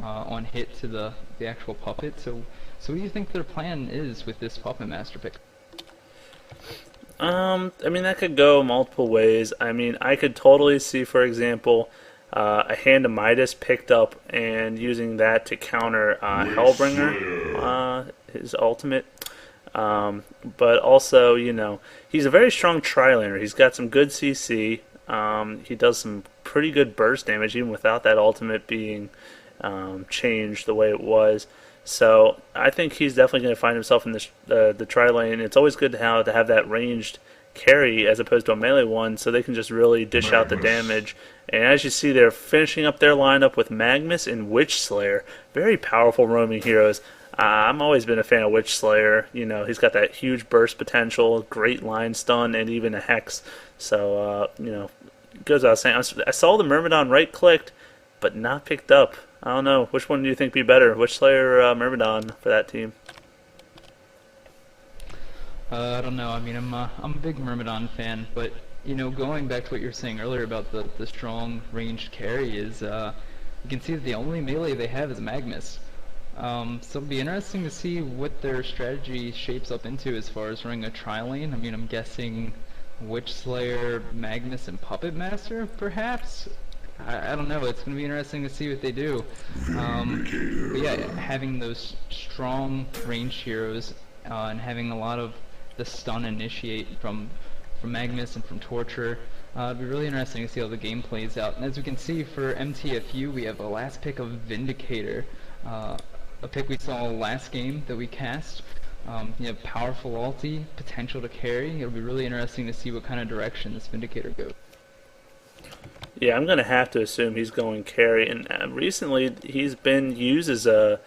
on hit to the actual puppet. So what do you think their plan is with this puppet master pick? I mean, that could go multiple ways. I mean, I could totally see, for example, a Hand of Midas picked up and using that to counter Hellbringer, his ultimate. But also, you know, he's a very strong tri-laner. He's got some good CC. He does some pretty good burst damage even without that ultimate being changed the way it was. So I think he's definitely going to find himself in the tri-lane. It's always good to have that ranged carry as opposed to a melee one, so they can just really dish out the damage. And as you see, they're finishing up their lineup with Magnus and Witch Slayer. Very powerful roaming heroes. I'm always been a fan of Witch Slayer. You know, he's got that huge burst potential, great line stun, and even a hex. So, you know, goes without saying. I saw the Myrmidon right-clicked, but not picked up. I don't know. Which one do you think would be better, Witch Slayer or Myrmidon for that team? I don't know. I mean, I'm a big Myrmidon fan, but you know, going back to what you were saying earlier about the strong ranged carry is, you can see that the only melee they have is Magnus. So it'll be interesting to see what their strategy shapes up into as far as running a tri-lane. I mean, I'm guessing Witch Slayer, Magnus, and Puppet Master, perhaps? I don't know. It's going to be interesting to see what they do. But yeah, having those strong ranged heroes and having a lot of the stun initiate from Magnus and from Torture, it'll be really interesting to see how the game plays out. And as we can see for MtfU, we have a last pick of Vindicator, a pick we saw last game that we cast. You have powerful ulti, potential to carry. It'll be really interesting to see what kind of direction this Vindicator goes. Yeah, I'm going to have to assume he's going carry. And recently, he's been used as a,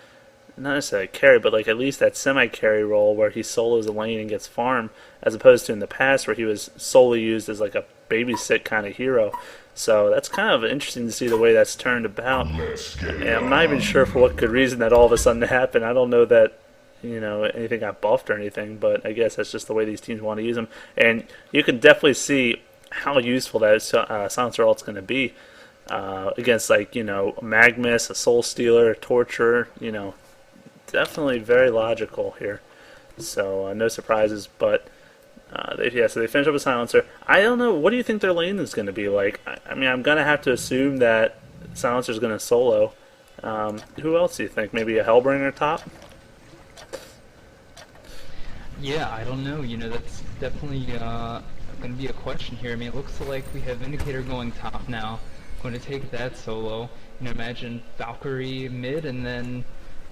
not necessarily a carry, but like at least that semi-carry role where he solos a lane and gets farm, as opposed to in the past where he was solely used as like a babysit kind of hero. So that's kind of interesting to see the way that's turned about. And I'm not even sure for what good reason that all of a sudden happened. I don't know that, you know, anything got buffed or anything, but I guess that's just the way these teams want to use them. And you can definitely see how useful that Silencer ult's going to be against, like, you know, Magnus, a Soul Stealer, Torture, you know, definitely very logical here. So no surprises, but so they finish up a Silencer. I don't know, what do you think their lane is going to be like? I mean, I'm going to have to assume that Silencer's going to solo. Who else do you think? Maybe a Hellbringer top? Yeah, I don't know. You know, that's definitely going to be a question here. I mean, it looks like we have Vindicator going top now. Going to take that solo. You know, imagine Valkyrie mid, and then,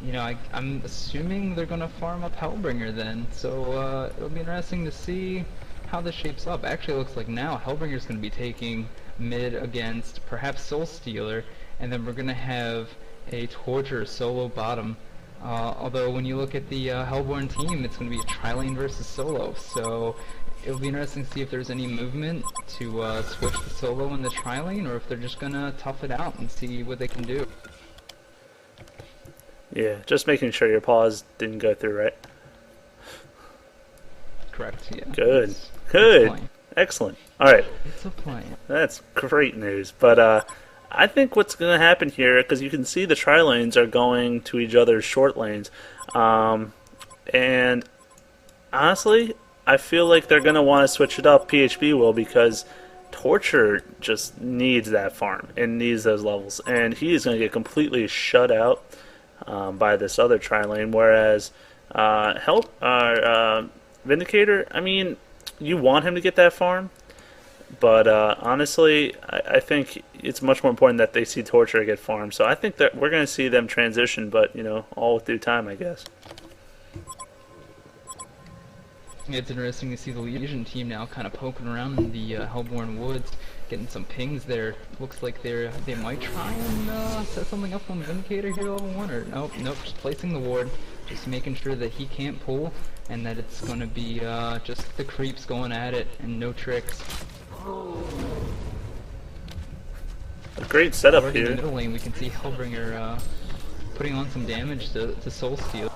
you know, I'm assuming they're going to farm up Hellbringer then. So it'll be interesting to see how this shapes up. Actually, it looks like now Hellbringer's going to be taking mid against perhaps Soul Stealer, and then we're going to have a Torture solo bottom. Although when you look at the Hellborn team, it's going to be a tri-lane versus solo. So it'll be interesting to see if there's any movement to switch the solo and the tri-lane, or if they're just going to tough it out and see what they can do. Yeah, just making sure your pause didn't go through, right? Correct, yeah. Good. It's Good. Excellent. All right. It's a plan. That's great news. But I think what's going to happen here, because you can see the tri-lanes are going to each other's short lanes. And honestly, I feel like they're going to want to switch it up. PhB will, because Torture just needs that farm and needs those levels. And he is going to get completely shut out by this other tri-lane. Whereas Vindicator, I mean, you want him to get that farm. But honestly, I think it's much more important that they see Torture get farmed. So I think that we're going to see them transition, but, you know, all with due time, I guess. It's interesting to see the Legion team now kind of poking around in the Hellborn Woods, getting some pings there. Looks like they might try and set something up on Vindicator here level 1, or nope, just placing the ward, just making sure that he can't pull, and that it's going to be just the creeps going at it, and no tricks. A great setup Already here. In the middle lane, we can see Hellbringer putting on some damage to Soul Steal.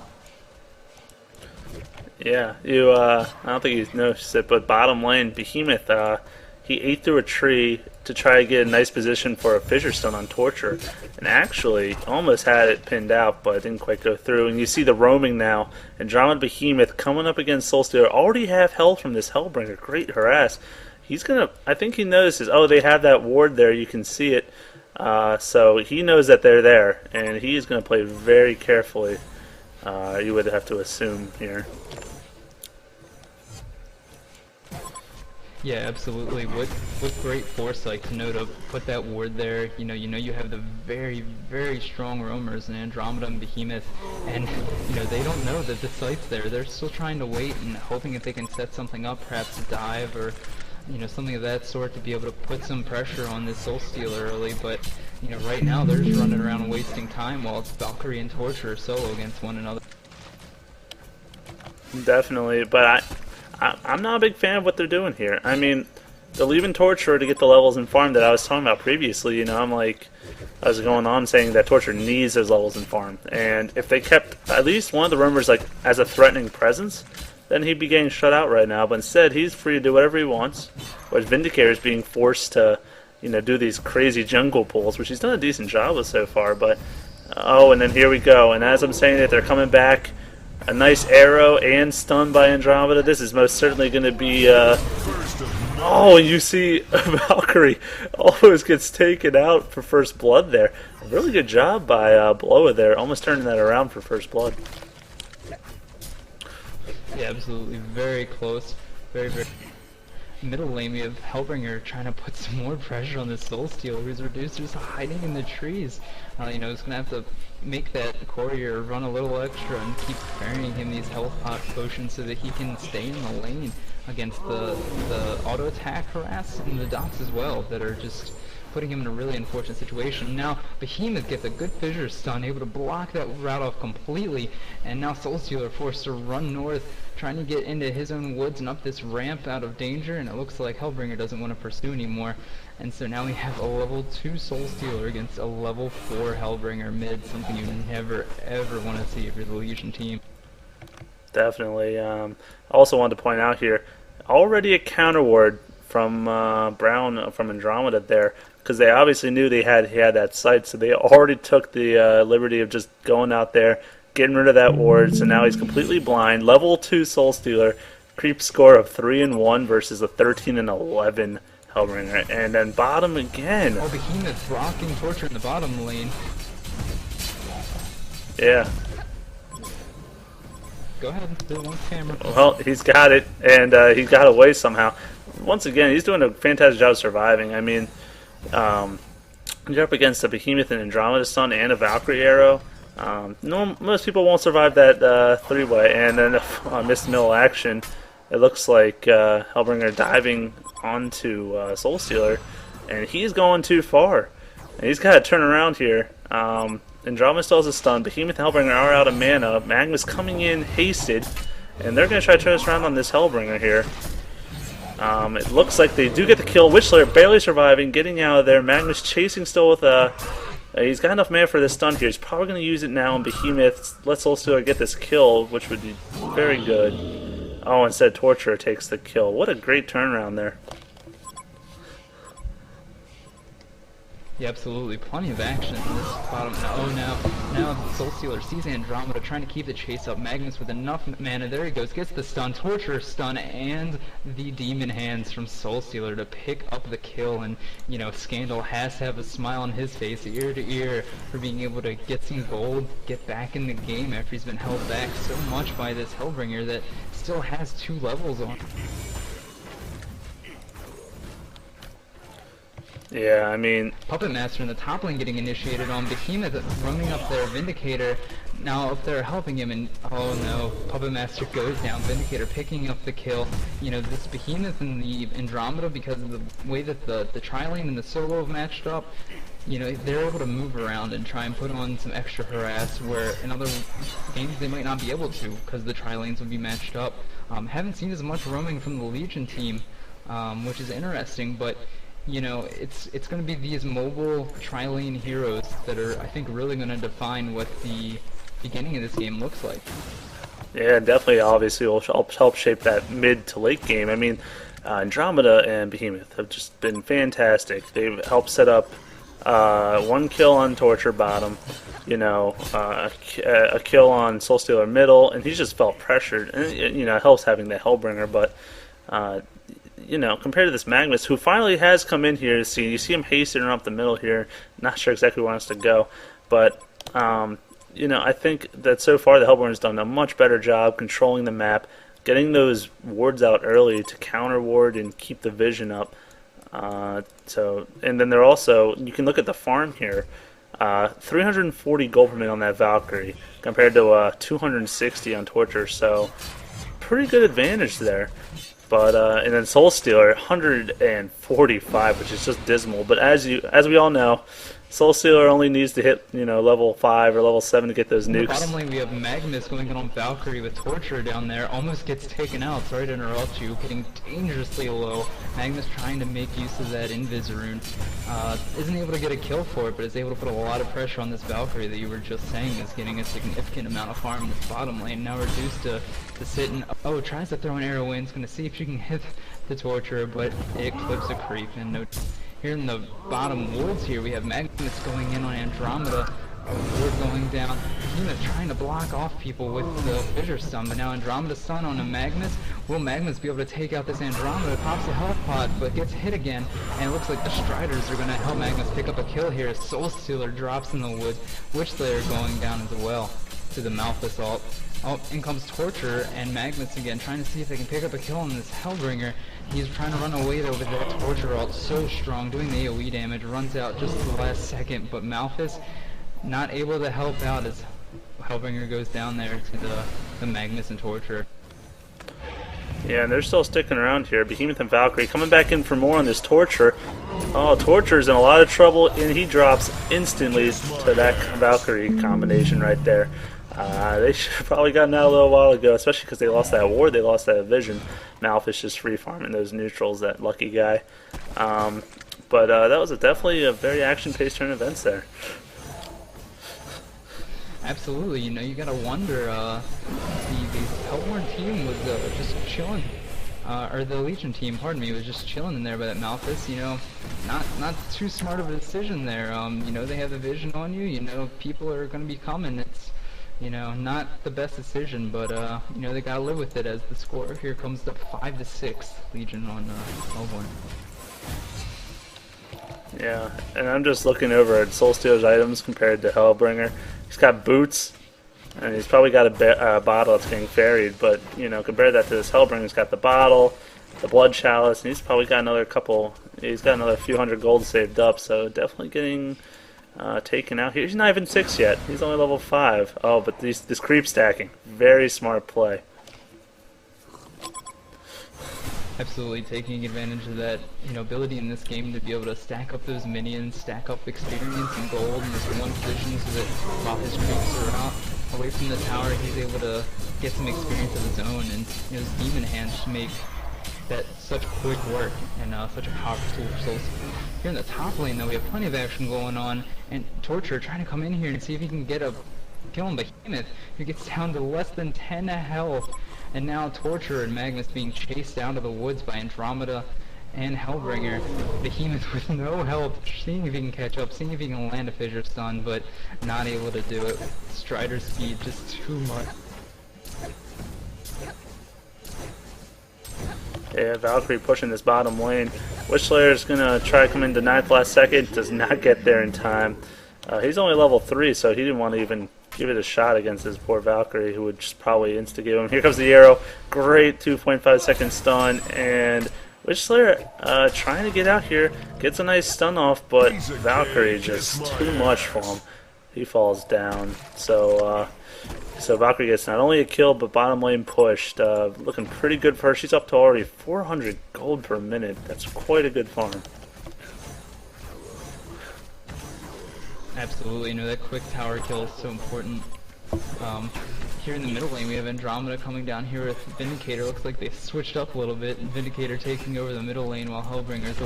Yeah, I don't think you noticed it, but bottom lane, Behemoth, he ate through a tree to try to get a nice position for a fissure stun on Torture, and actually almost had it pinned out, but it didn't quite go through. And you see the roaming now. Andromeda Behemoth coming up against Soulstealer. Already have health from this Hellbringer. Great harass. He's gonna. I think he notices. Oh, they have that ward there. You can see it. So he knows that they're there, and he is going to play very carefully. You would have to assume here. Yeah, absolutely. With great foresight to know to put that ward there. You know you have the very, very strong roamers in Andromeda and Behemoth, and they don't know that the site's there. They're still trying to wait and hoping if they can set something up, perhaps a dive or something of that sort, to be able to put some pressure on this Soulstealer early. But right now they're just running around wasting time while it's Valkyrie and Torture solo against one another. Definitely, but I'm not a big fan of what they're doing here. I mean, they're leaving Torture to get the levels in farm that I was talking about previously. I was going on saying that Torture needs those levels in farm, and if they kept at least one of the rumors as a threatening presence, then he'd be getting shut out right now. But instead, he's free to do whatever he wants. Whereas Vindicator is being forced to, do these crazy jungle pulls, which he's done a decent job with so far. But and then here we go. And as I'm saying it, they're coming back. A nice arrow and stun by Andromeda. This is most certainly going to be. And you see Valkyrie almost gets taken out for first blood there. A really good job by Bloa there, almost turning that around for first blood. Yeah, absolutely. Very close. Very, very. Middle lane, we have Hellbringer trying to put some more pressure on this Soulstealer, who's reduced just hiding in the trees. He's going to have to make that courier run a little extra and keep ferrying him these health pot potions so that he can stay in the lane against the auto attack harass and the dots as well that are just putting him in a really unfortunate situation. Now Behemoth gets a good fissure stun, able to block that route off completely, and now Soulstealer forced to run north, trying to get into his own woods and up this ramp out of danger, and it looks like Hellbringer doesn't want to pursue anymore. And so now we have a level 2 Soulstealer against a level 4 Hellbringer mid, something you never ever want to see if you're the Legion team. Definitely. I also wanted to point out here, already a counter ward from Brown from Andromeda there, because they obviously knew he had that site, so they already took the liberty of just going out there, getting rid of that ward. So now he's completely blind. Level 2 Soulstealer, creep score of 3-1 versus a 13-11 Hellbringer, and then bottom again. Oh, Behemoth blocking Torture in the bottom lane. Yeah. Go ahead, do it on camera. Well, he's got it, and he got away somehow. Once again, he's doing a fantastic job surviving. I mean, you're up against a Behemoth and Andromeda stun and a Valkyrie arrow. Most people won't survive that three-way, and then missed middle action. It looks like Hellbringer diving onto Soulstealer, and he's going too far. And he's got to turn around here. Andromeda still has a stun. Behemoth and Hellbringer are out of mana. Magma's coming in hasted, and they're going to try to turn this around on this Hellbringer here. It looks like they do get the kill. Witchslayer barely surviving, getting out of there. Magma's chasing still with he's got enough mana for this stun here. He's probably going to use it now, and Behemoth lets Soulstealer get this kill, which would be very good. Oh, instead Torturer takes the kill. What a great turnaround there. Yeah, absolutely. Plenty of action in this bottom. Now Soulstealer sees Andromeda trying to keep the chase up. Magnus with enough mana. There he goes. Gets the stun. Torture stun and the demon hands from Soulstealer to pick up the kill. And, Scandal has to have a smile on his face, ear to ear, for being able to get some gold, get back in the game after he's been held back so much by this Hellbringer that still has 2 levels on. Yeah, I mean... Puppet Master in the top lane getting initiated on. Behemoth running up there. Vindicator now up there helping him, and oh no, Puppet Master goes down. Vindicator picking up the kill. This Behemoth and the Andromeda, because of the way that the tri-lane and the solo have matched up, they're able to move around and try and put on some extra harass, where in other games they might not be able to, because the tri-lanes would be matched up. Haven't seen as much roaming from the Legion team, which is interesting, but it's going to be these mobile tri-lane heroes that are, I think, really going to define what the beginning of this game looks like. Yeah, definitely, obviously will help shape that mid to late game. I mean, Andromeda and Behemoth have just been fantastic. They've helped set up one kill on Torture bottom, a kill on Soulstealer middle, and he just felt pressured. And it helps having the Hellbringer, but compared to this Magnus, who finally has come in here, you see him hastening up the middle here. Not sure exactly where he wants to go, but I think that so far the Hellbringer's done a much better job controlling the map, getting those wards out early to counter ward and keep the vision up. And then they're also, you can look at the farm here, 340 gold per minute on that Valkyrie compared to 260 on Torture, so pretty good advantage there. But and then Soulstealer 145, which is just dismal. But as we all know, Soulstealer only needs to hit level 5 or level 7 to get those nukes. Bottom lane we have Magnus going in on Valkyrie with Torture down there, almost gets taken out. Sorry to interrupt you, getting dangerously low. Magnus trying to make use of that Invis rune. Isn't able to get a kill for it, but is able to put a lot of pressure on this Valkyrie that you were just saying is getting a significant amount of farm in this bottom lane. Now reduced to sit and tries to throw an arrow in, is going to see if she can hit the Torture, but it clips a creep and no. Here in the bottom woods here, we have Magnus going in on Andromeda. Ward going down. Behemoth trying to block off people with the Fissure Stun, but now Andromeda's stun on a Magnus. Will Magnus be able to take out this Andromeda? Pops a health pod, but gets hit again. And it looks like the Striders are going to help Magnus pick up a kill here as Soulstealer drops in the woods. Witchslayer going down as well to the Mouth Assault. Oh, in comes Torture and Magnus again, trying to see if they can pick up a kill on this Hellbringer. He's trying to run away though with that Torture ult, so strong, doing the AoE damage, runs out just at the last second, but Malphus not able to help out as Hellbringer goes down there to the Magnus and Torture. Yeah, and they're still sticking around here. Behemoth and Valkyrie coming back in for more on this Torture. Oh, Torture's in a lot of trouble, and he drops instantly to that Valkyrie combination right there. They should have probably gotten out a little while ago, especially because they lost that ward, they lost that vision. Malphus just free farming those neutrals, that lucky guy. But that was definitely a very action-paced turn of events there. Absolutely, you gotta wonder, the Hellborn team was just chilling, or the Legion team, pardon me, was just chilling in there by that Malphus, not too smart of a decision there. They have the vision on you, people are gonna be coming, it's, not the best decision, but, they gotta live with it as the score here comes to 5-6, Legion on Hellborn. Yeah, and I'm just looking over at Soulstealer's items compared to Hellbringer. He's got boots, and he's probably got a bottle that's getting ferried, but, compare that to this Hellbringer, he's got the bottle, the blood chalice, and he's probably got another few hundred gold saved up, so definitely getting taken out here. He's not even 6 yet, he's only level 5. Oh, but this creep stacking, very smart play. Absolutely taking advantage of that, ability in this game to be able to stack up those minions, stack up experience and gold in this one position so that while his creeps are out away from the tower, he's able to get some experience of his own, and his demon hands to make that such quick work and such a powerful tool for Souls. Here in the top lane though, we have plenty of action going on, and Torture trying to come in here and see if he can get a kill on Behemoth, who gets down to less than 10 health. And now Torture and Magnus being chased out of the woods by Andromeda and Hellbringer. Behemoth with no health, seeing if he can catch up, seeing if he can land a Fissure Stun, but not able to do it. Strider speed just too much. Yeah, Valkyrie pushing this bottom lane. Witchslayer is going to try to come in denied last second, does not get there in time. He's only level 3, so he didn't want to even give it a shot against this poor Valkyrie, who would just probably instigate him. Here comes the arrow. Great 2.5 second stun, and Witchslayer trying to get out here. Gets a nice stun off, but Valkyrie just too much for him. He falls down. So Valkyrie gets not only a kill, but bottom lane pushed. Looking pretty good for her. She's up to already 400 gold per minute. That's quite a good farm. Absolutely, that quick tower kill is so important. Here in the middle lane we have Andromeda coming down here with Vindicator. Looks like they switched up a little bit, and Vindicator taking over the middle lane while Hellbringer's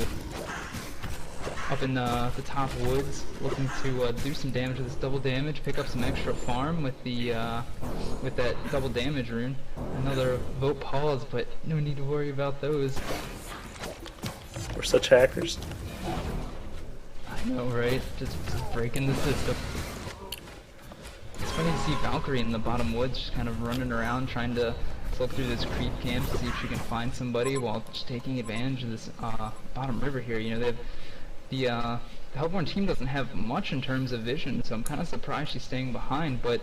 up in the top woods, looking to do some damage with this double damage, pick up some extra farm with that double damage rune. Another vote pause, but no need to worry about those. such hackers. I know, right? Just breaking the system. It's funny to see Valkyrie in the bottom woods just kind of running around trying to look through this creep camp to see if she can find somebody while just taking advantage of this bottom river here. You know, they have the Hellborn team doesn't have much in terms of vision, so I'm kind of surprised she's staying behind, but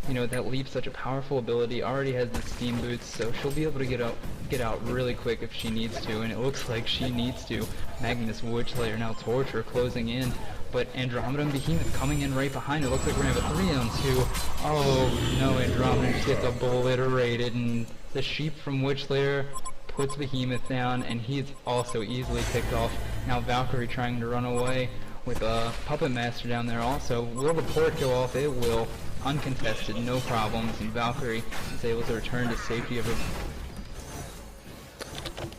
you know, that Leap's such a powerful ability, already has the steam boots, so she'll be able to get out really quick if she needs to, and it looks like she needs to. Magnus, Witchlayer, now Torture closing in, but Andromeda and Behemoth coming in right behind. It looks like we're gonna have a 3-on-2. Oh no, Andromeda just gets obliterated, and the sheep from Witchlayer puts Behemoth down, and he's also easily picked off. Now Valkyrie trying to run away with a Puppet Master down there also. Will the port go off? It will. Uncontested, no problems, and Valkyrie is able to return to safety of her.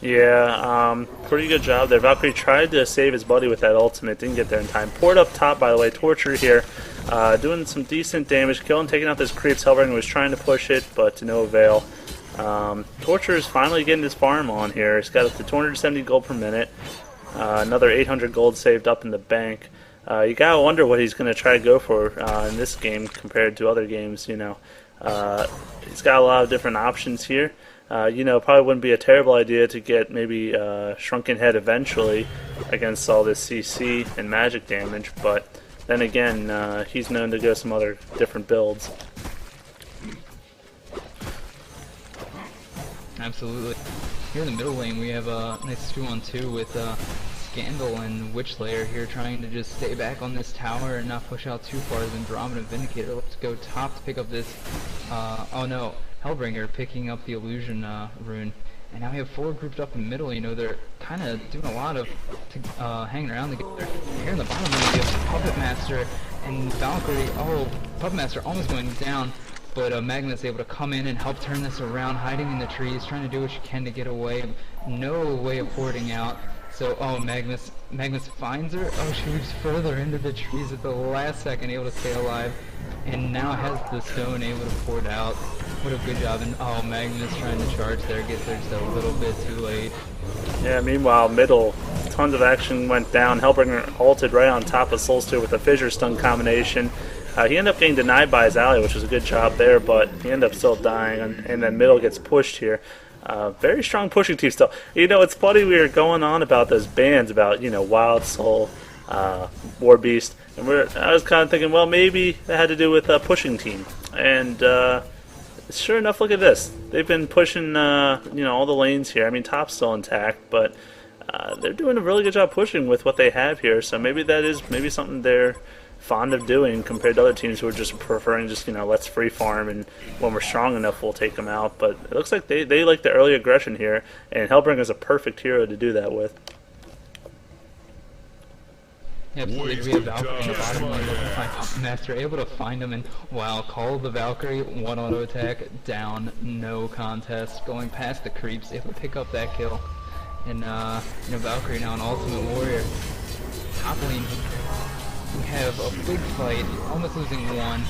Yeah, pretty good job there. Valkyrie tried to save his buddy with that ultimate, didn't get there in time. Port up top, by the way, Torture here, doing some decent damage, taking out this creeps. Hellbringer was trying to push it, but to no avail. Torture is finally getting his farm on here. He's got up to 270 gold per minute. Another 800 gold saved up in the bank. You gotta wonder what he's gonna try to go for in this game compared to other games. You know, he's got a lot of different options here. You know, probably wouldn't be a terrible idea to get maybe Shrunken Head eventually against all this CC and magic damage. But then again, he's known to go some other different builds. Absolutely. Here in the middle lane, we have a nice 2-on-2 with Scandal and Witchlayer here trying to just stay back on this tower and not push out too far as Andromeda and Vindicator. Let's go top to pick up this, oh no, Hellbringer picking up the Illusion rune. And now we have 4 grouped up in the middle. You know, they're kind of doing a lot of hanging around together. Here in the bottom lane, we have Puppet Master and Valkyrie. Oh, Puppet Master almost going down. But Magnus is able to come in and help turn this around, hiding in the trees, trying to do what she can to get away. No way of porting out. So, oh, Magnus finds her. Oh, she moves further into the trees at the last second, able to stay alive. And now has the stone able to port out. What a good job. And, oh, Magnus trying to charge there, gets there just a little bit too late. Yeah, meanwhile, middle, tons of action went down. Hellbringer ulted right on top of Soulsteer with a Fissure Stun combination. He ended up getting denied by his ally, which was a good job there, but he ended up still dying, and then middle gets pushed here. Very strong pushing team still. You know, it's funny we were going on about those bans, about, you know, Wild Soul, War Beast, and I was kind of thinking, well, maybe that had to do with a pushing team. And sure enough, look at this. They've been pushing, you know, all the lanes here. I mean, top's still intact, but they're doing a really good job pushing with what they have here, so maybe that is maybe something they're fond of doing compared to other teams who are just preferring just, you know, let's free farm, and when we're strong enough we'll take them out. But it looks like they like the early aggression here, and Hellbringer is a perfect hero to do that with. Yeah, absolutely. We have Valkyrie in the bottom lane looking to find Puppet Master, able to find him, and wow, call the Valkyrie, 1 auto attack, down, no contest, going past the creeps, able to pick up that kill. And you know, Valkyrie now an Ultimate Warrior. Top lane, we have a big fight, almost losing 1.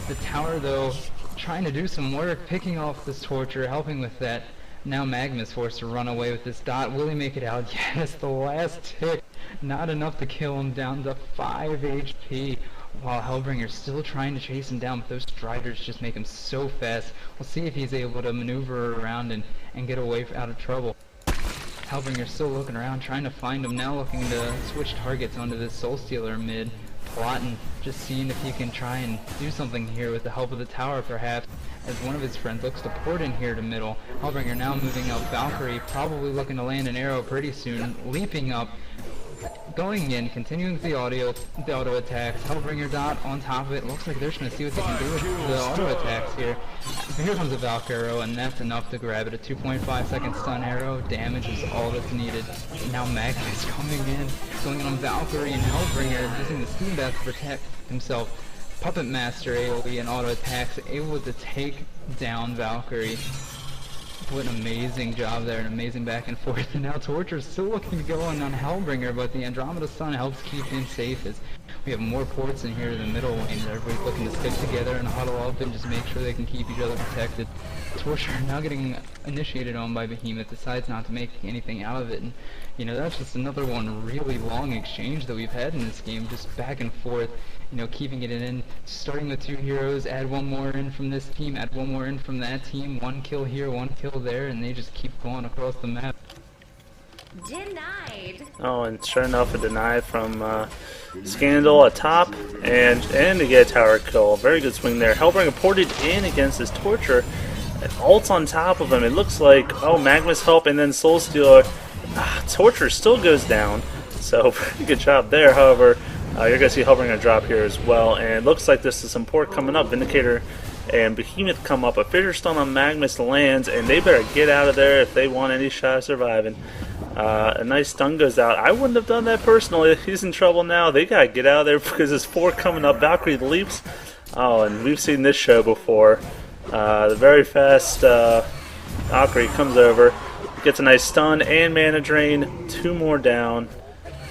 The tower, though, trying to do some work, picking off this Torture, helping with that. Now Magnus forced to run away with this dot. Will he make it out? Yes, the last tick. Not enough to kill him, down to 5 HP. While Hellbringer's still trying to chase him down, but those Striders just make him so fast. We'll see if he's able to maneuver around and get away out of trouble. Hellbringer's still looking around, trying to find him. Now looking to switch targets onto this Soul Stealer mid. Plotting, just seeing if he can try and do something here with the help of the tower perhaps, as one of his friends looks to port in here to middle. Hellbringer now moving up. Valkyrie probably looking to land an arrow pretty soon, leaping up, going in, continuing with the auto attacks. Hellbringer dot on top of it. Looks like they're just going to see what they can do with the auto attacks here. Here comes a Valk arrow, and that's enough to grab it. A 2.5 second stun arrow. Damage is all that's needed. Now Magnus coming in, going in on Valkyrie, and Hellbringer using the steam bath to protect himself. Puppet Master AoE and auto attacks, able to take down Valkyrie. What an amazing job there, an amazing back and forth. And now Torture's still looking to go on Hellbringer, but the Andromeda Sun helps keep him safe as We have more ports in here in the middle lane. Everybody's looking to stick together and huddle up and just make sure they can keep each other protected. Torture now getting initiated on by Behemoth, decides not to make anything out of it, and you know, that's just another one really long exchange that we've had in this game, just back and forth, you know, keeping it in, starting with 2 heroes, add one more in from this team, add one more in from that team, 1 kill here, 1 kill there, and they just keep going across the map. Denied. Oh, and sure enough, a deny from Scandal atop, and to get a tower kill. Very good swing there. Hellbringer ported in against his Torture. And ults on top of him. It looks like, oh, Magma's help, and then Soul Stealer. Torture still goes down, so pretty good job there. However, you're going to see Hellbringer drop here as well, and it looks like this is some port coming up. Vindicator and Behemoth come up. A Fissure Stone on Magmus lands, and they better get out of there if they want any shot of surviving. A nice stun goes out. I wouldn't have done that personally. He's in trouble now. They gotta get out of there because there's 4 coming up. Valkyrie leaps. Oh, and we've seen this show before. The very fast Valkyrie comes over, gets a nice stun and mana drain. 2 more down.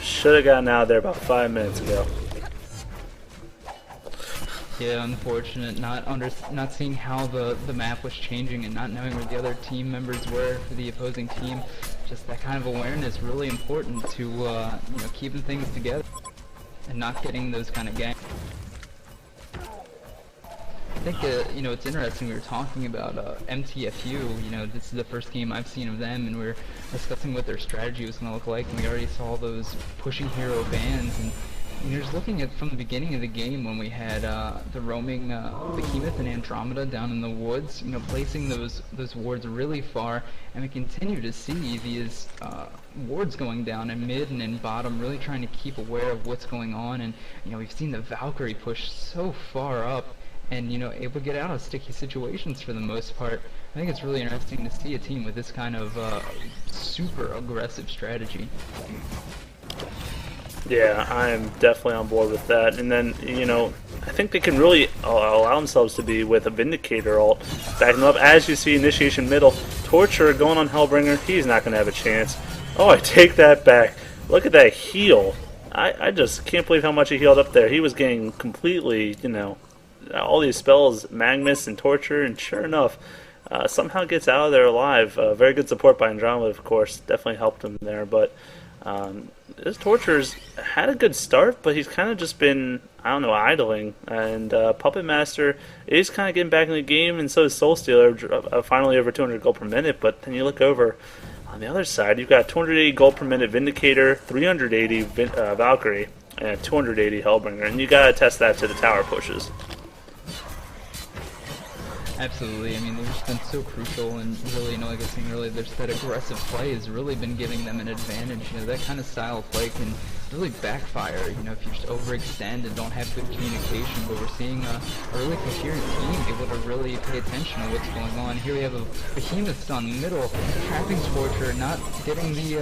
Should have gotten out of there about 5 minutes ago. Yeah, unfortunate. Not seeing how the map was changing and not knowing where the other team members were for the opposing team. Just that kind of awareness really important to you know, keeping things together and not getting those kind of gangs. I think you know, it's interesting. We were talking about MtfU. You know, this is the first game I've seen of them, and we were discussing what their strategy was going to look like. And we already saw those pushing hero bans, and you're just looking at from the beginning of the game when we had the roaming Behemoth and Andromeda down in the woods, you know, placing those wards really far, and we continue to see these wards going down in mid and in bottom, really trying to keep aware of what's going on. And you know, we've seen the Valkyrie push so far up, and you know, able to get out of sticky situations for the most part. I think it's really interesting to see a team with this kind of super aggressive strategy. Yeah, I'm definitely on board with that. And then, you know, I think they can really allow themselves to be with a Vindicator ult. Backing them up, as you see, initiation middle. Torture going on Hellbringer. He's not going to have a chance. Oh, I take that back. Look at that heal. I just can't believe how much he healed up there. He was getting completely, you know, all these spells, Magmus and Torture, and sure enough, somehow gets out of there alive. Very good support by Andromeda, of course. Definitely helped him there, but this Torture's had a good start, but he's kind of just been, I don't know, idling. And Puppet Master is kind of getting back in the game, and so is Soul Stealer, finally over 200 gold per minute. But then you look over on the other side, you've got 280 gold per minute Vindicator, 380 Valkyrie, and 280 Hellbringer, and you gotta test that to the tower pushes. Absolutely. I mean, they've just been so crucial, and really, you know, like I was saying earlier, there's that aggressive play has really been giving them an advantage. You know, that kind of style of play can really backfire, you know, if you just overextend and don't have good communication. But we're seeing a really coherent team able to really pay attention to what's going on. Here we have a Behemoth stun middle, trapping Torture, not getting the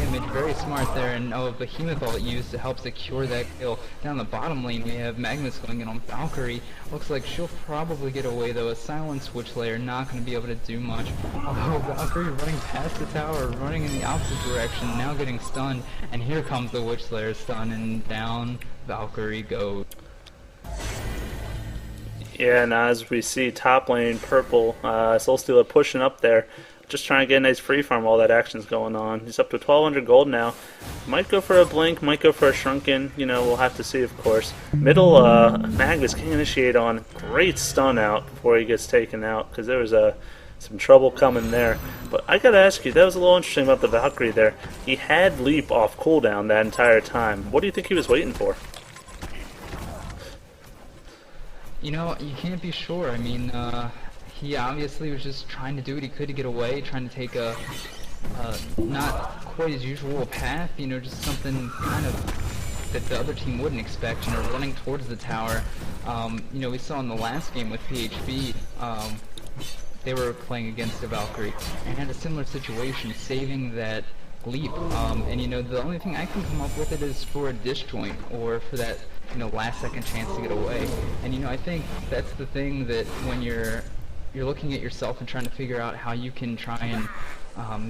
image. Very smart there, and Behemoth all used to help secure that kill. Down the bottom lane, we have Magnus going in on Valkyrie. Looks like she'll probably get away, though. A silent switch layer, not going to be able to do much. Although Valkyrie running past the tower, running in the opposite direction, now getting stunned, and here comes the Witch Slayer stun, and down Valkyrie goes. Yeah, and as we see top lane purple, Soul Stealer pushing up there, just trying to get a nice free farm while that action's going on. He's up to 1200 gold now. Might go for a blink, might go for a shrunken, you know, we'll have to see, of course. Middle, Magnus can initiate on. Great stun out before he gets taken out, because there was some trouble coming there. But I gotta ask you, that was a little interesting about the Valkyrie there. He had leap off cooldown that entire time. What do you think he was waiting for? You know, you can't be sure. I mean, he obviously was just trying to do what he could to get away, trying to take a not quite his usual path, you know, just something kind of that the other team wouldn't expect, you know, running towards the tower. You know, we saw in the last game with PhB, they were playing against a Valkyrie and had a similar situation, saving that leap. And you know, the only thing I can come up with it is for a disjoint, or for that, you know, last second chance to get away. And you know, I think that's the thing, that when you're looking at yourself and trying to figure out how you can try and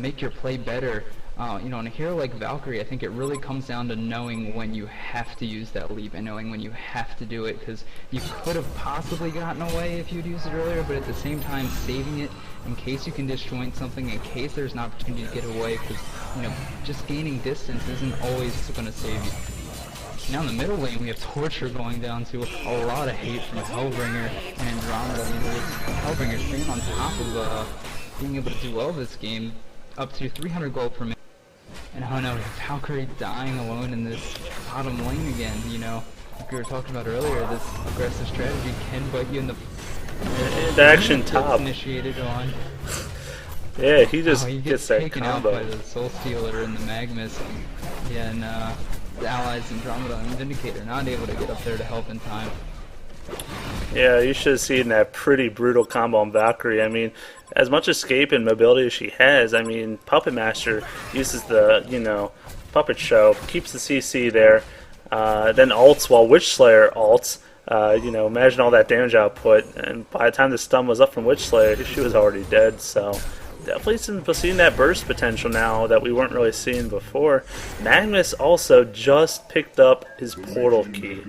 make your play better, On a hero like Valkyrie, I think it really comes down to knowing when you have to use that leap and knowing when you have to do it, because you could have possibly gotten away if you'd used it earlier, but at the same time saving it in case you can disjoint something, in case there's an opportunity to get away, because, just gaining distance isn't always going to save you. Now in the middle lane, we have Torture going down to a lot of hate from Hellbringer and Andromeda. Hellbringer staying on top of being able to do well this game, up to 300 gold per minute. And oh no, Valkyrie dying alone in this bottom lane again. Like we were talking about earlier, this aggressive strategy can bite you in the action top. Initiated on. Yeah, he just he gets gets that taken combo. out by the Soul Stealer and the Magnus. Yeah, and the allies Andromeda and Vindicator not able to get up there to help in time. Yeah, you should have seen that pretty brutal combo on Valkyrie. I mean, as much escape and mobility as she has, I mean, Puppet Master uses the, puppet show, keeps the CC there, then ults while Witch Slayer ults. Imagine all that damage output, and by the time the stun was up from Witch Slayer, she was already dead, so definitely seeing that burst potential now that we weren't really seeing before. Magnus also just picked up his portal key.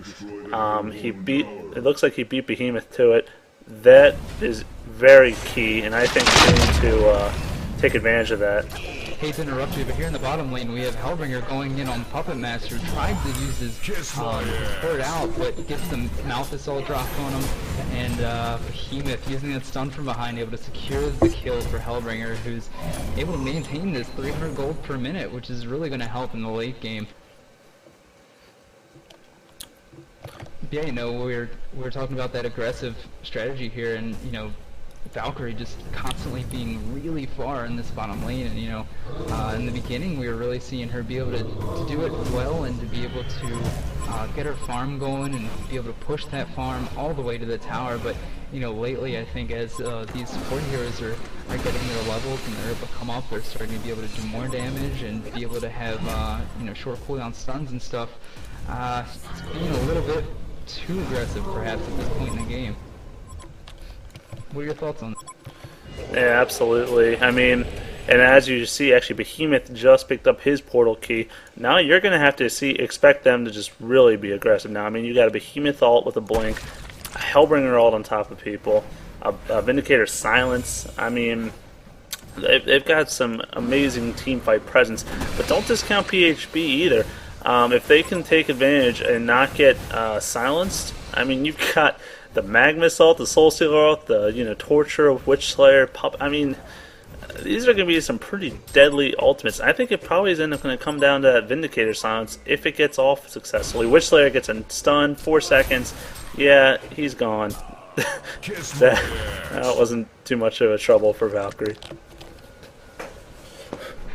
It looks like he beat Behemoth to it. That is very key, and I think we need to take advantage of that. Hate to interrupt you, but here in the bottom lane we have Hellbringer going in on Puppet Master, tried to use his third out, but gets the Mouth Assault drop on him, and Behemoth using that stun from behind, able to secure the kill for Hellbringer, who's able to maintain this 300 gold per minute, which is really going to help in the late game. Yeah, we're talking about that aggressive strategy here, and Valkyrie just constantly being really far in this bottom lane, and in the beginning we were really seeing her be able to do it well and to be able to get her farm going and be able to push that farm all the way to the tower. But lately I think as these support heroes are getting their levels and they're able to come up, they're starting to be able to do more damage and be able to have short cooldown stuns and stuff. It's being a little bit too aggressive perhaps at this point in the game. What are your thoughts on that? Yeah, absolutely. I mean, and as you see, actually Behemoth just picked up his portal key. Now you're going to have to expect them to just really be aggressive now. I mean, you got a Behemoth ult with a blink, a Hellbringer ult on top of people, a Vindicator silence. I mean, they've got some amazing teamfight presence, but don't discount PhB either. If they can take advantage and not get silenced, I mean, you've got the Magnus ult, the Soul Stealer ult, the Torture, Witch Slayer, I mean, these are going to be some pretty deadly ultimates. I think it probably is going to come down to that Vindicator silence if it gets off successfully. Witch Slayer gets a stun, 4 seconds. Yeah, he's gone. that wasn't too much of a trouble for Valkyrie.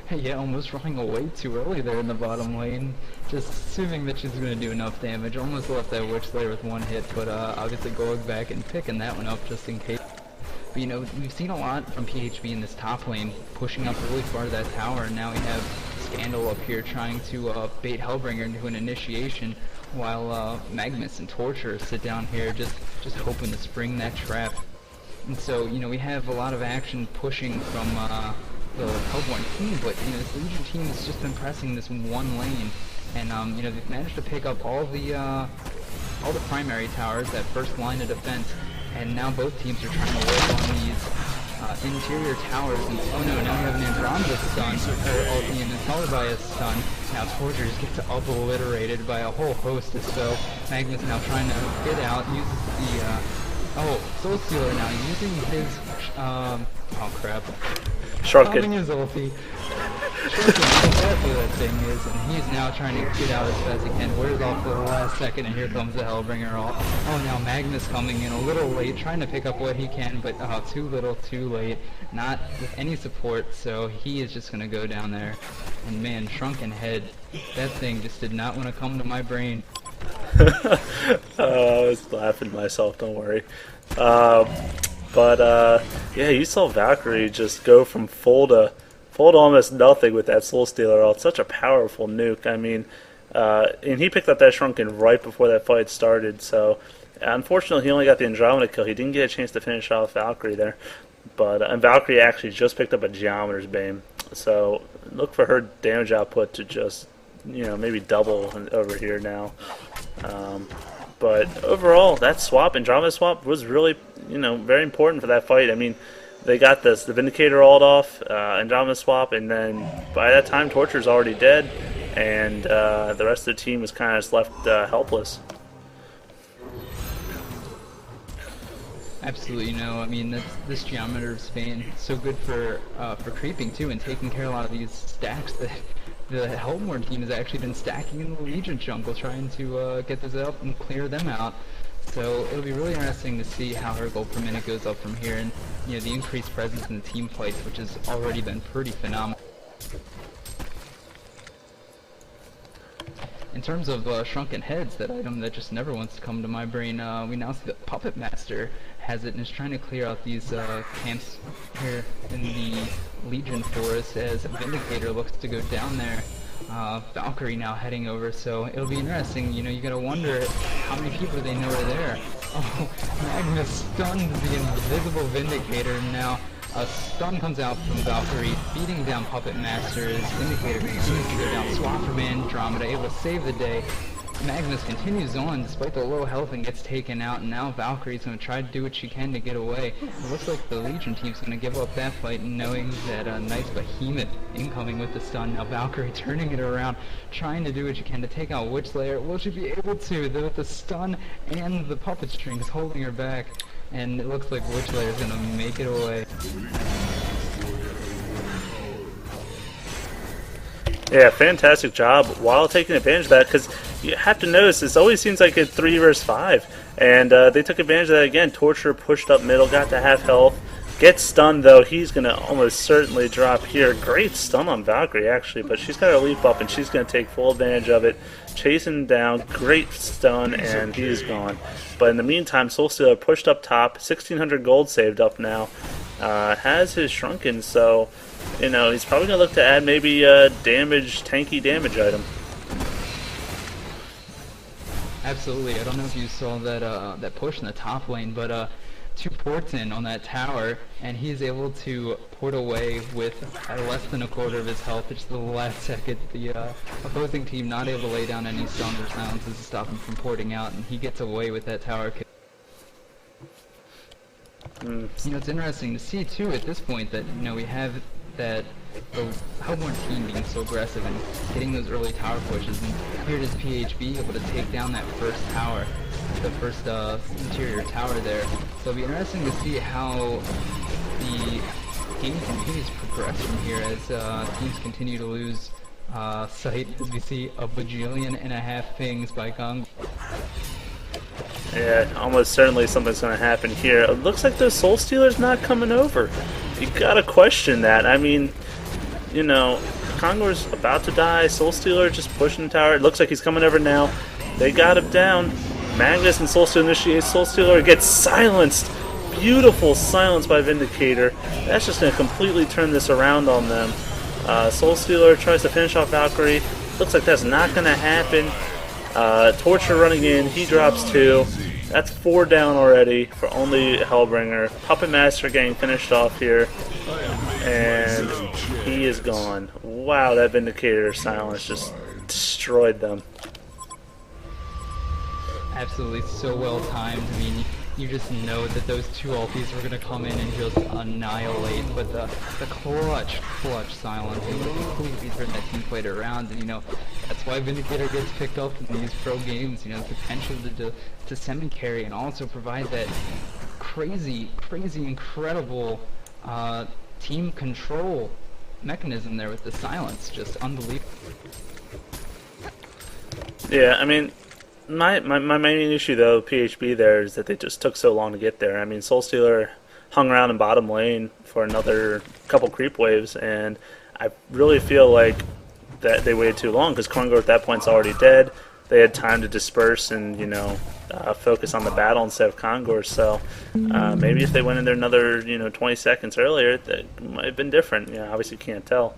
Yeah, almost running away too early there in the bottom lane. Just assuming that she's going to do enough damage. Almost left that Witch Slayer with 1 hit, but obviously going back and picking that one up just in case. But we've seen a lot from PhB in this top lane, pushing up really far to that tower, and now we have Scandal up here trying to bait Hellbringer into an initiation, while Magnus and Torture sit down here just hoping to spring that trap. And so, we have a lot of action pushing from the Hellborn team, but this Legion team has just been pressing this one lane, and they've managed to pick up all the primary towers, that first line of defense, and now both teams are trying to work on these interior towers. And oh no, now we have an Andromeda stun, or ulti, and it's followed by a stun. Now Torture just gets obliterated by a whole host or so. Magnus now trying to get out, uses the Soul Stealer now using his oh crap. Shrunken. His ulti. Shrunken, exactly what that thing is, and he's now trying to get out as fast as he can. Wears off for the last second, and here comes the Hellbringer ult. Oh, now Magnus coming in a little late, trying to pick up what he can, but too little, too late. Not with any support, so he is just gonna go down there. And man, Shrunken Head, that thing just did not want to come to my brain. I was laughing to myself, don't worry. Yeah, you saw Valkyrie just go from full to almost nothing with that Soul Stealer ult. Such a powerful nuke. I mean, and he picked up that Shrunken right before that fight started, so unfortunately he only got the Andromeda kill. He didn't get a chance to finish off Valkyrie there. But and Valkyrie actually just picked up a Geometer's Bane, so look for her damage output to just, you know, maybe double over here now. But overall, that swap, Andromeda swap, was really, you know, very important for that fight. I mean, they got the Vindicator ult off, Andromeda swap, and then by that time, Torture's already dead, and the rest of the team was kind of just left helpless. Absolutely, you know, I mean, this Geometer's Bane so good for creeping too, and taking care of a lot of these stacks that the Hellborn team has actually been stacking in the Legion jungle, trying to get this out and clear them out. So it'll be really interesting to see how her gold per minute goes up from here, and you know, the increased presence in the team fights, which has already been pretty phenomenal. In terms of Shrunken Heads, that item that just never wants to come to my brain, we now see that Puppet Master has it and is trying to clear out these camps here in the Legion forest as Vindicator looks to go down there. Valkyrie now heading over, so it'll be interesting. You know, you gotta wonder how many people they know are there. Oh, Magnus stunned the invisible Vindicator. Now a stun comes out from Valkyrie, beating down Puppet Master's Vindicator continues to go down. Swap from Andromeda, able to save the day. Magnus continues on despite the low health and gets taken out, and now Valkyrie's going to try to do what she can to get away. It looks like the Legion team's going to give up that fight, knowing that a nice behemoth incoming with the stun. Now Valkyrie turning it around, trying to do what she can to take out Witchlayer. Will she be able to? With the stun and the puppet strings holding her back, and it looks like Witchlayer's going to make it away. Yeah, fantastic job while taking advantage of that, because you have to notice this always seems like a 3 versus 5, and they took advantage of that again. Torture pushed up middle, got to half health, gets stunned though. He's going to almost certainly drop here. Great stun on Valkyrie actually, but she's got to leap up and she's going to take full advantage of it. Chasing down, great stun, and he's gone. But in the meantime, Soulstealer pushed up top, 1600 gold saved up now, has his Shrunken, so you know, he's probably going to look to add maybe a tanky damage item. Absolutely. I don't know if you saw that that push in the top lane, but 2 ports in on that tower, and he's able to port away with less than a quarter of his health. It's the last second. The opposing team not able to lay down any stuns or silences to stop him from porting out, and he gets away with that tower kill. You know, it's interesting to see too at this point that, you know, we have that the Hellborn team being so aggressive and getting those early tower pushes, and here it is PhB able to take down that first tower, the first interior tower there. So it'll be interesting to see how the game continues to progress from here as teams continue to lose sight, as we see a bajillion and a half pings by Gong. Yeah, almost certainly something's going to happen here. It looks like the Soul Stealer's not coming over. You gotta question that. I mean, you know, Kongor's about to die. Soul Stealer just pushing the tower. It looks like he's coming over now. They got him down. Magnus and Soul Stealer initiate. Soul Stealer gets silenced. Beautiful silence by Vindicator. That's just going to completely turn this around on them. Soul Stealer tries to finish off Valkyrie. Looks like that's not going to happen. Torture running in. He drops 2. That's 4 down already for only Hellbringer. Puppet Master getting finished off here. And he is gone. Wow, that Vindicator silence just destroyed them. Absolutely, so well timed. I mean, you just know that those 2 ultis were going to come in and just annihilate, but the clutch silence, it would have completely turned that team fight around, and you know, that's why Vindicator gets picked up in these pro games, you know, the potential to semi-carry and also provide that crazy, incredible team control mechanism there with the silence, just unbelievable. Yeah, I mean, my main issue though, PhB there, is that they just took so long to get there. I mean, Soul Stealer hung around in bottom lane for another couple creep waves, and I really feel like that they waited too long because Kongor at that point's already dead. They had time to disperse and, you know, focus on the battle instead of Kongor. So maybe if they went in there another, you know, 20 seconds earlier, that might have been different. You know, obviously can't tell.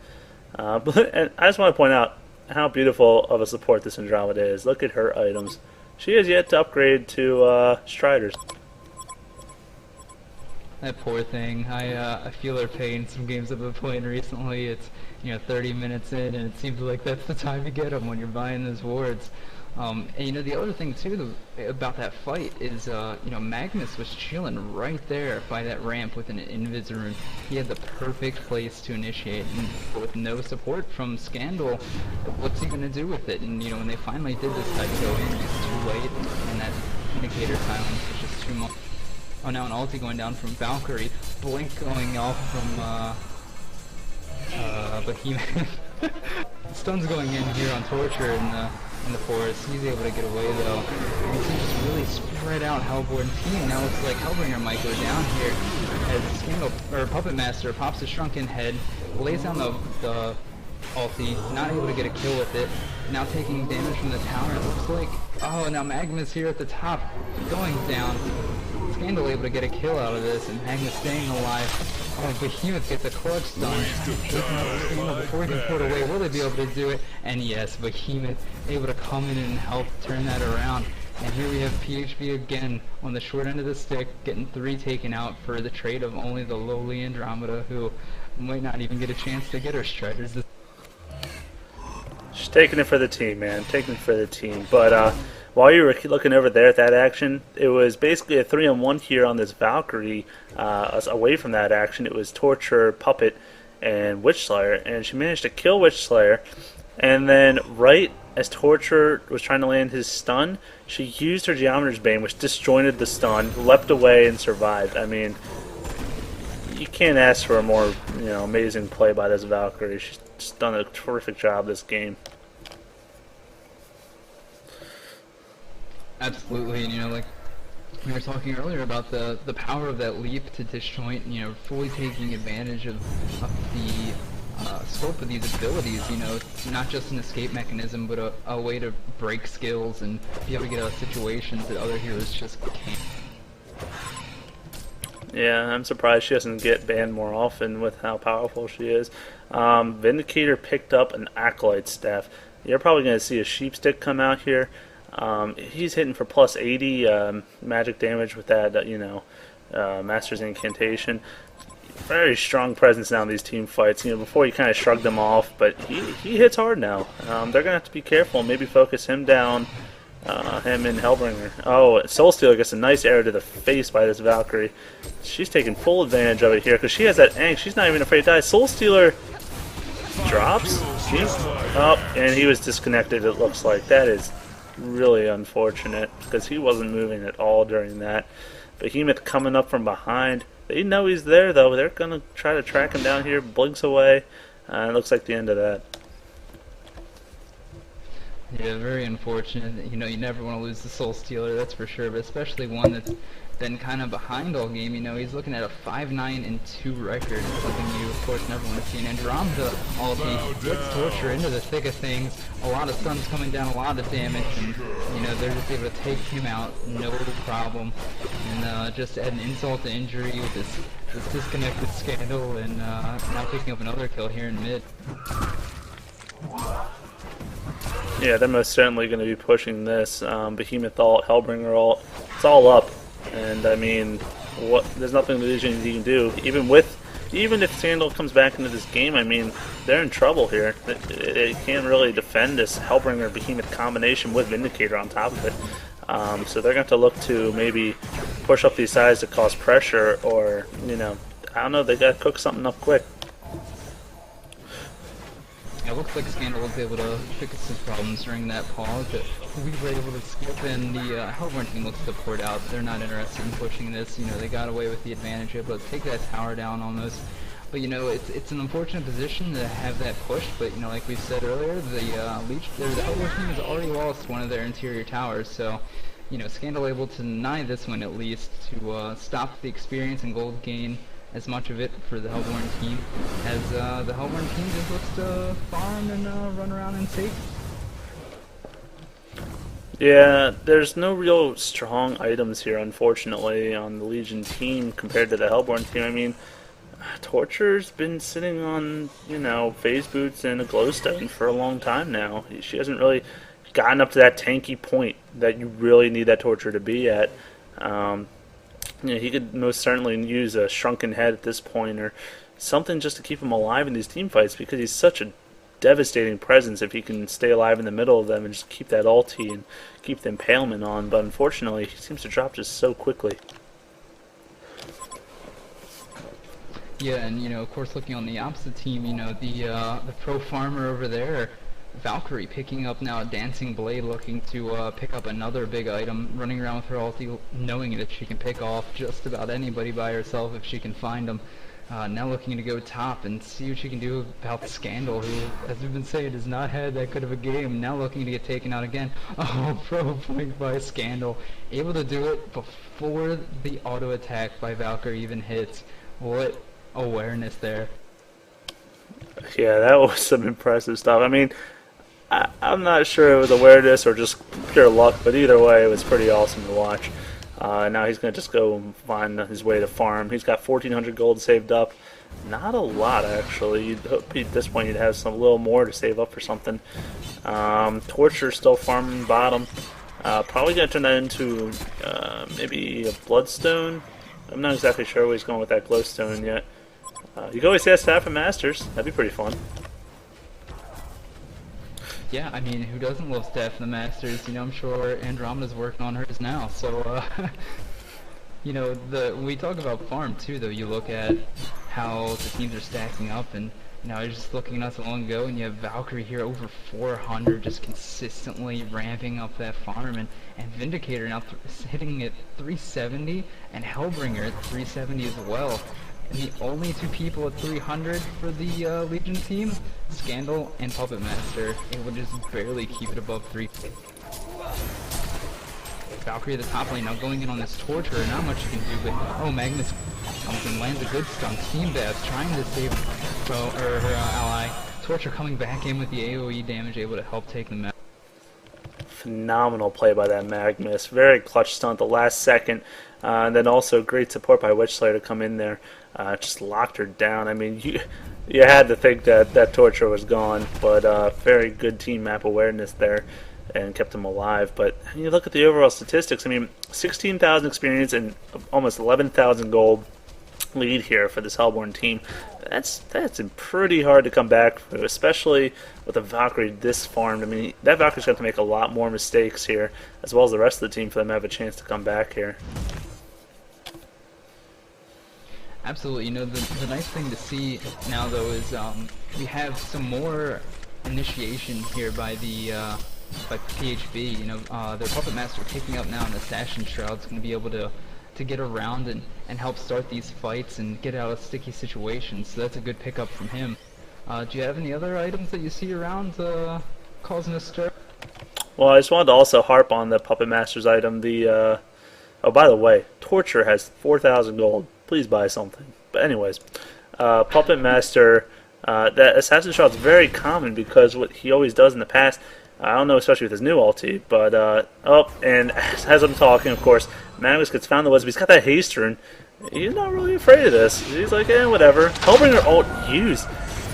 And I just want to point out how beautiful of a support this Andromeda is. Look at her items. She has yet to upgrade to Striders. That poor thing. I feel her pain. Some games I've been playing recently, it's 30 minutes in, and it seems like that's the time you get them when you're buying those wards. And the other thing too about that fight is Magnus was chilling right there by that ramp with an invis rune. He had the perfect place to initiate, and with no support from Scandal, what's he gonna do with it? And when they finally did decide to go in, it's too late, and that indicator silence was just too much. Oh, now an ulti going down from Valkyrie, blink going off from Behemoth. Stun's going in here on Torture in the forest. He's able to get away though. And you can just really spread out Hellborn team. Now looks like Hellbringer might go down here as Scandal or Puppet Master pops a shrunken head, lays down the ulti, not able to get a kill with it. Now taking damage from the tower. It looks like now Magma's here at the top, going down. Scandal able to get a kill out of this, and Magnus staying alive. Oh, Behemoth gets a clutch stun, taking out Scandal before he can put it away. Will they be able to do it? And yes, Behemoth able to come in and help turn that around. And here we have PhB again on the short end of the stick, getting 3 taken out for the trade of only the lowly Andromeda, who might not even get a chance to get her Striders. She's taking it for the team, man. Taking it for the team. But while you were looking over there at that action, it was basically a 3-on-1 here on this Valkyrie. Away from that action, it was Torture, Puppet, and Witchslayer. And she managed to kill Witchslayer. And then right as Torture was trying to land his stun, she used her Geometer's Bane, which disjointed the stun, leapt away, and survived. I mean, you can't ask for a more amazing play by this Valkyrie. She's just done a terrific job this game. Absolutely, and like we were talking earlier about the power of that leap to disjoint, fully taking advantage of the scope of these abilities, not just an escape mechanism, but a way to break skills and be able to get out of situations that other heroes just can't. Yeah, I'm surprised she doesn't get banned more often with how powerful she is. Vindicator picked up an Acolyte Staff. You're probably going to see a Sheep Stick come out here. He's hitting for plus 80 magic damage with that, Master's Incantation. Very strong presence now in these team fights. Before he kind of shrugged them off, but he hits hard now. They're going to have to be careful and maybe focus him down. Him and Hellbringer. Oh, Soulstealer gets a nice arrow to the face by this Valkyrie. She's taking full advantage of it here because she has that angst. She's not even afraid to die. Soulstealer drops. And he was disconnected, it looks like. That is really unfortunate because he wasn't moving at all during that. Behemoth coming up from behind. They know he's there, though. They're going to try to track him down here. Blinks away. It looks like the end of that. Yeah, very unfortunate. You never want to lose the Soulstealer, that's for sure, but especially one that's been kind of behind all game. He's looking at a 5-9-2 record, something you, of course, never want to see. And Andromeda ulti gets Torture into the thick of things. A lot of stuns coming down, a lot of damage, and, they're just able to take him out, no problem. And just to add an insult to injury with this disconnected Scandal, and now picking up another kill here in mid. Yeah, they're most certainly going to be pushing this. Behemoth ult, Hellbringer ult, it's all up. And I mean, there's nothing the Legion can do. Even if Scandal comes back into this game, I mean, they're in trouble here. They can't really defend this Hellbringer Behemoth combination with Vindicator on top of it. So they're going to have to look to maybe push up these sides to cause pressure, or I don't know. They got to cook something up quick. It looks like Scandal was able to fix his problems during that pause, but we were able to skip, and the Hellborn team looks to port out. They're not interested in pushing this. They got away with the advantage, able to take that tower down almost. But it's an unfortunate position to have that pushed. But like we said earlier, the Hellborn team has already lost one of their interior towers. So Scandal able to deny this one at least to stop the experience and gold gain as much of it for the Hellborn team, as the Hellborn team just looks to farm and run around and take. Yeah, there's no real strong items here, unfortunately, on the Legion team compared to the Hellborn team. I mean, Torture's been sitting on, phase boots and a glowstone for a long time now. She hasn't really gotten up to that tanky point that you really need that Torture to be at. You know, he could most certainly use a shrunken head at this point or something just to keep him alive in these team fights, because he's such a devastating presence if he can stay alive in the middle of them and just keep that ulti and keep the impalement on. But unfortunately, he seems to drop just so quickly. Yeah, and of course, looking on the opposite team, the pro farmer over there, Valkyrie, picking up now a Dancing Blade, looking to pick up another big item, running around with her ulti, knowing that she can pick off just about anybody by herself if she can find them. Now looking to go top and see what she can do about Scandal, who, as we've been saying, has not had that good of a game. Now looking to get taken out again. Oh, pro point by Scandal. Able to do it before the auto attack by Valkyrie even hits. What awareness there. Yeah, that was some impressive stuff. I mean, I'm not sure it was awareness or just pure luck, but either way, it was pretty awesome to watch. Now he's going to just go find his way to farm. He's got 1,400 gold saved up. Not a lot, actually. You'd hope at this point he'd have a little more to save up for something. Torture still farming bottom. Probably going to turn that into maybe a Bloodstone. I'm not exactly sure where he's going with that Glowstone yet. You can always say Staff and Masters. That'd be pretty fun. Yeah, I mean, who doesn't love Staff and the Masters? I'm sure Andromeda's working on hers now. So, we talk about farm too, though. You look at how the teams are stacking up, and I was just looking not so long ago, and you have Valkyrie here over 400, just consistently ramping up that farm, and Vindicator now hitting at 370, and Hellbringer at 370 as well. And the only two people at 300 for the Legion team, Scandal and Puppet Master, able to just barely keep it above 3. Valkyrie at the top lane now going in on this Torture, not much you can do, but Magnus comes and lands a good stun. Steam Bass trying to save her ally. Torture coming back in with the AoE damage, able to help take them out. Phenomenal play by that Magnus. Very clutch stunt at the last second. And then also great support by Witchslayer to come in there. Just locked her down. I mean, you had to think that Torture was gone, but very good team map awareness there and kept him alive. But you look at the overall statistics, I mean, 16,000 experience and almost 11,000 gold lead here for this Hellborn team. That's pretty hard to come back from, especially with a Valkyrie this farmed. I mean, that Valkyrie's got to make a lot more mistakes here, as well as the rest of the team, for them to have a chance to come back here. Absolutely. The nice thing to see now, though, is we have some more initiation here by the by PhB. Their Puppet Master picking up now an Assassin Shroud's going to be able to get around and help start these fights and get out of sticky situations. So that's a good pickup from him. Do you have any other items that you see around causing a stir? Well, I just wanted to also harp on the Puppet Master's item. The oh, by the way, Torture has 4,000 gold. Please buy something. But anyways, Puppet Master, that Assassin Shroud's very common because what he always does in the past, I don't know, especially with his new ulti, but, and as I'm talking, of course, Magnus gets found in the woods, but he's got that haste rune. He's not really afraid of this. He's like, whatever. Hellbringer ult used.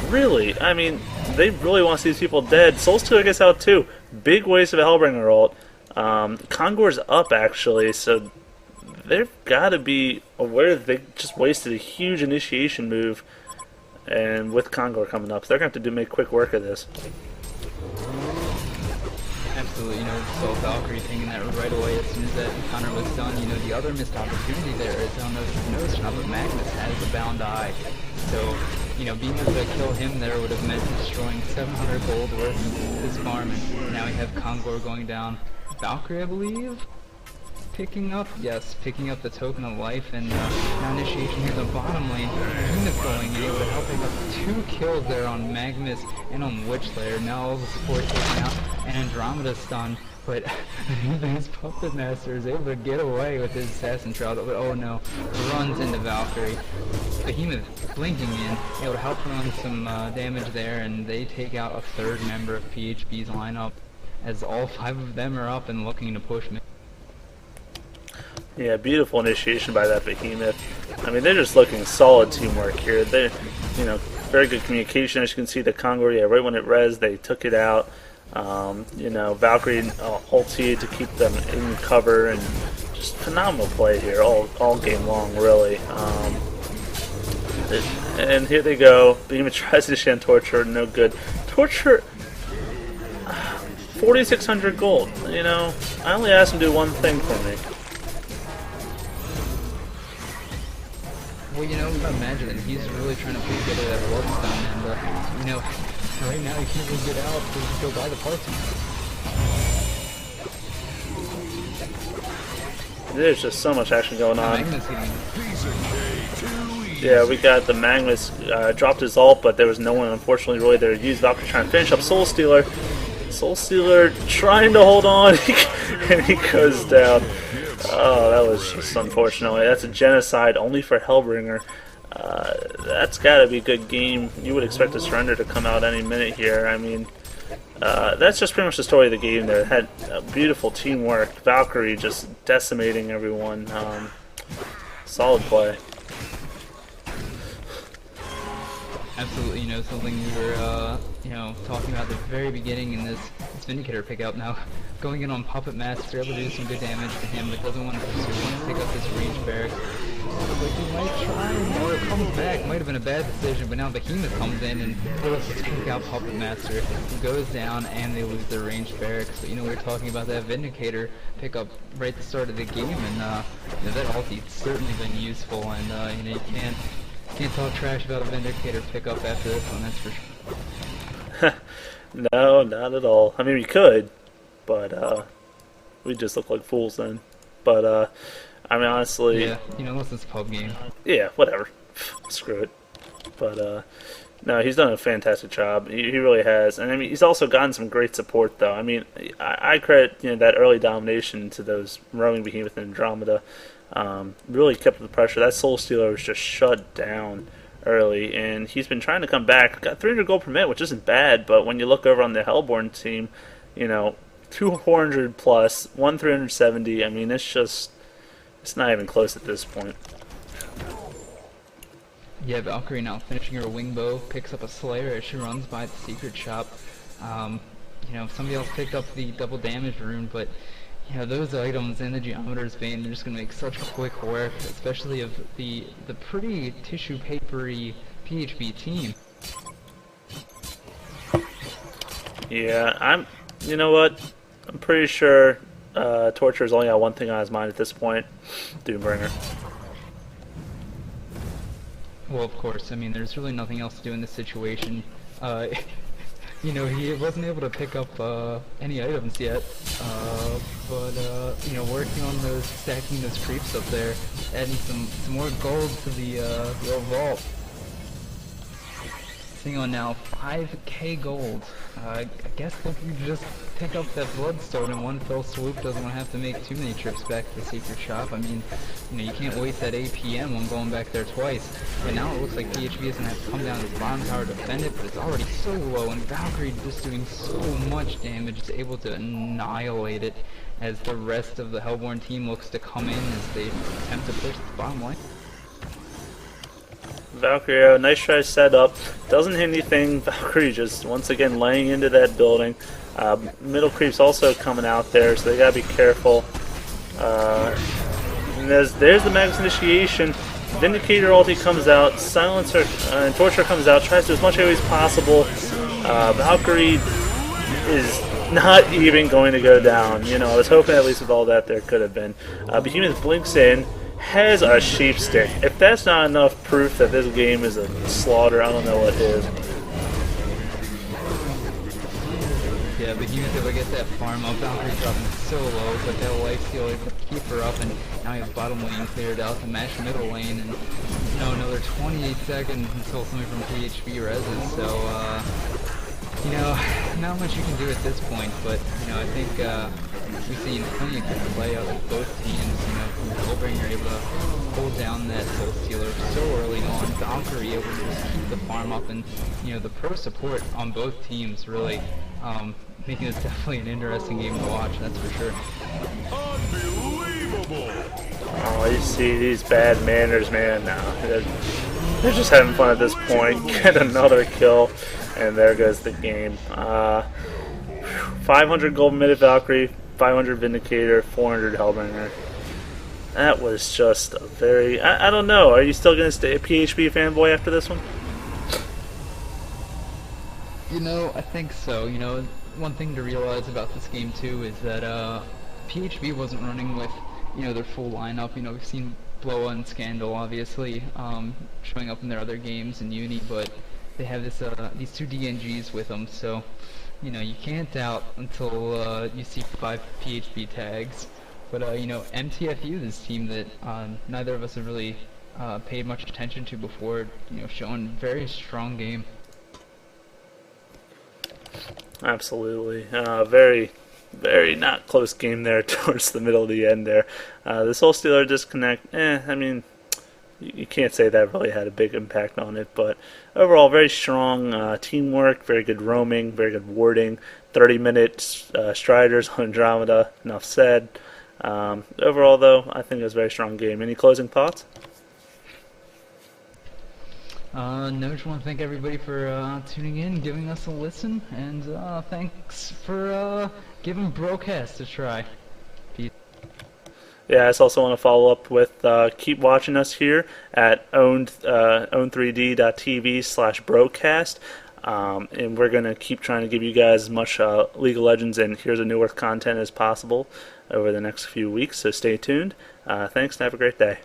Really? I mean, they really want to see these people dead. Souls 2 gets out too. Big waste of a Hellbringer ult. Kongor's up, actually, so they've got to be aware that they just wasted a huge initiation move, and with Kongor coming up, they're going to have to make quick work of this. Absolutely, so Valkyrie taking that right away as soon as that encounter was done. The other missed opportunity there is, I don't know if you've noticed or not, but Magnus has a bound eye. So, being able to kill him there would have meant destroying 700 gold worth of his farm, and now we have Kongor going down. Valkyrie, I believe? Picking up the Token of Life, and now initiation here in the bottom lane. Behemoth going in, able to help pick up 2 kills there on Magnus and on Witchslayer. Now all the support taken out, and Andromeda stunned, but his Puppet Master is able to get away with his Assassin Shroud, but oh no, runs into Valkyrie. Behemoth blinking in, able to help run some damage there, and they take out a 3rd member of PhB's lineup, as all 5 of them are up and looking to push me. Yeah, beautiful initiation by that Behemoth. I mean, they're just looking solid teamwork here. They're, very good communication. As you can see, the Kongor, right when it res, they took it out. Valkyrie ulti to keep them in cover and just phenomenal play here all game long, really. And here they go. Behemoth tries to sham Torture, no good. Torture, 4,600 gold. You know, I only asked him to do one thing for me. Well, you know, imagine that he's really trying to put together that Bloodstone, and you know, right now he can't really get out to go buy the parts. There's just so much action going on. Magnus getting Yeah, we got the Magnus dropped his ult, but there was no one, unfortunately, really there to use. Valkyrie trying to finish up Soul Stealer. Soul Stealer trying to hold on, and he goes down. Oh, that was just unfortunate. That's a genocide only for Hellbringer. That's got to be a good game. You would expect a surrender to come out any minute here. I mean, that's just pretty much the story of the game there. It had beautiful teamwork. Valkyrie just decimating everyone. Solid play. absolutely, you know, something we were, you know, talking about at the very beginning in this Vindicator pickup. Now, going in on Puppet Master, able to do some good damage to him, but doesn't want to pick up this range barrack. Like he might try, or it comes back. Might have been a bad decision, but now Behemoth comes in and able to take out Puppet Master, who goes down, and they lose their range barracks. But you know, we were talking about that Vindicator pickup right at the start of the game, and you know, that ulti's certainly been useful, and you know, you can't talk trash about a Vindicator pickup after this one, that's for sure. No, not at all. I mean, we could, but we just look like fools then. But I mean, honestly, yeah, you know, unless it's a pub game. Yeah, whatever. Screw it. But no, he's done a fantastic job. He really has, and I mean, he's also gotten some great support, though. I mean, I credit that early domination to those roaming Behemoth and Andromeda. Really kept up the pressure. That Soul Stealer was just shut down early, and he's been trying to come back. Got 300 gold per minute, which isn't bad, but when you look over on the Hellborn team, 200 plus, 370. I mean, it's not even close at this point. Yeah, Valkyrie now finishing her wing bow, picks up a Slayer as she runs by the secret shop. Somebody else picked up the double damage rune, but those items in the Geometer's Vein are just going to make such quick work, especially of the pretty tissue papery PhB team. Yeah, you know what? I'm pretty sure Torture's only got one thing on his mind at this point: Doombringer. Well, of course. I mean, there's really nothing else to do in this situation. He wasn't able to pick up any items yet, but working on stacking those creeps up there, adding some more gold to the old vault. Sitting on now 5k gold. I guess looking to just pick up that Bloodstone in one fell swoop. Doesn't want to have to make too many trips back to the secret shop. I mean, you can't waste that APM on going back there twice. But now it looks like PhB is going to have to come down to the bottom tower to defend it, but it's already so low, and Valkyrie just doing so much damage, is able to annihilate it as the rest of the Hellborn team looks to come in as they attempt to push the bottom line. Valkyrie, nice try set up. Doesn't hit anything. Valkyrie just once again laying into that building. Middle creep's also coming out there, so they gotta be careful. And there's the Magnus initiation. Vindicator ulti comes out. Silencer and Torture comes out. Tries to do as much AoE as possible. Valkyrie is not even going to go down. I was hoping at least with all that there could have been. Behemoth blinks in. Has a sheep stick. If that's not enough proof that this game is a slaughter, I don't know what is. Yeah, but he was able to get that farm up. Valkyrie dropping so low, but that lifesteal able to keep her up, and now you have bottom lane cleared out to match middle lane, and another 28 seconds until somebody from PhB reses, so not much you can do at this point, but I think we've seen plenty of good play out of both teams. Hellbringer able to hold down that Soul Stealer so early on. Valkyrie able to just keep the farm up, and the pro support on both teams really making this definitely an interesting game to watch. That's for sure. Unbelievable! Oh, you see these bad manners, man. Now they're just having fun at this point. Get another kill, and there goes the game. 500 gold minute Valkyrie, 500 Vindicator, 400 Hellbringer. That was just a very... I don't know. Are you still going to stay a PhB fanboy after this one? I think so. One thing to realize about this game too is that PHB wasn't running with, their full lineup. We've seen Bloa and Scandal obviously showing up in their other games in Uni, but they have these two DNGs with them. So, you can't doubt until you see 5 PHB tags. But MtfU, this team that neither of us have really paid much attention to before, showing very strong game. Absolutely. Very, very not close game there towards the middle of the end there. This whole Steeler disconnect, I mean, you can't say that really had a big impact on it, but overall very strong teamwork, very good roaming, very good warding, 30-minute striders on Andromeda, enough said. Overall, though, I think it was a very strong game. Any closing thoughts? No, just want to thank everybody for tuning in, giving us a listen, and thanks for giving Broadcast a try. Peace. Yeah, I just also want to follow up with keep watching us here at own3d.tv/broadcast. And we're going to keep trying to give you guys as much League of Legends and Here's a New Earth content as possible over the next few weeks, so stay tuned. Thanks and have a great day.